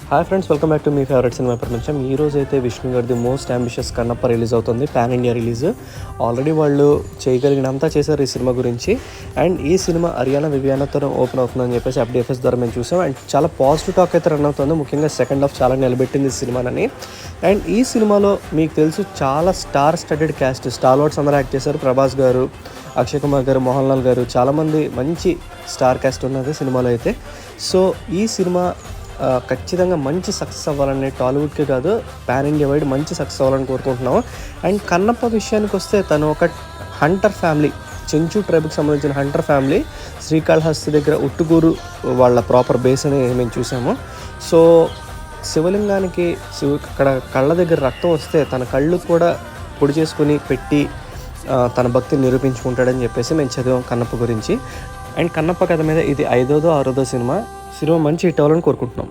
Hi friends, welcome back to me favourite cinema ప్రపంచం. ఈ రోజు అయితే విష్ణు గారిది మోస్ట్ అంబిషియస్ కన్నప్ప రిలీజ్ అవుతుంది, పాన్ ఇండియా రిలీజ్. ఆల్రెడీ వాళ్ళు చేయగలిగినంతా చేశారు ఈ సినిమా గురించి. అండ్ ఈ సినిమా హర్యానా వివియానాతో ఓపెన్ అవుతుందని చెప్పేసి FDFS ద్వారా మేము చూసాం. అండ్ చాలా పాజిటివ్ టాక్ అయితే రన్ అవుతుంది. ముఖ్యంగా సెకండ్ హాఫ్ చాలా నిలబెట్టింది ఈ సినిమాని. అండ్ ఈ సినిమాలో మీకు తెలుసు చాలా star studded cast, stalwarts అందరూ యాక్ట్ చేశారు. ప్రభాస్ గారు, అక్షయ్ కుమార్ గారు, మోహన్ లాల్ గారు, చాలామంది మంచి స్టార్ క్యాస్ట్ ఉన్నది సినిమాలో అయితే. సో ఈ సినిమా ఖచ్చితంగా మంచి సక్సెస్ అవ్వాలని, టాలీవుడ్కే కాదు పాన్ ఇండియా వైడ్ మంచి సక్సెస్ అవ్వాలని కోరుకుంటున్నాము. అండ్ కన్నప్ప విషయానికి వస్తే తను ఒక హంటర్ ఫ్యామిలీ, చెంచు ట్రైబ్కి సంబంధించిన హంటర్ ఫ్యామిలీ. శ్రీకాళహస్తి దగ్గర ఉట్టుగూరు వాళ్ళ ప్రాపర్ బేస్ అని మేము చూసాము. సో శివలింగానికి అక్కడ కళ్ళ దగ్గర రక్తం వస్తే తన కళ్ళు కూడా పొడి చేసుకుని పెట్టి తన భక్తిని నిరూపించుకుంటాడని చెప్పేసి మేము చదివాం కన్నప్ప గురించి. అండ్ కన్నప్ప కథ మీద ఇది 5వ 6వ సినిమా మంచి హిట్ అవ్వాలని కోరుకుంటున్నాం.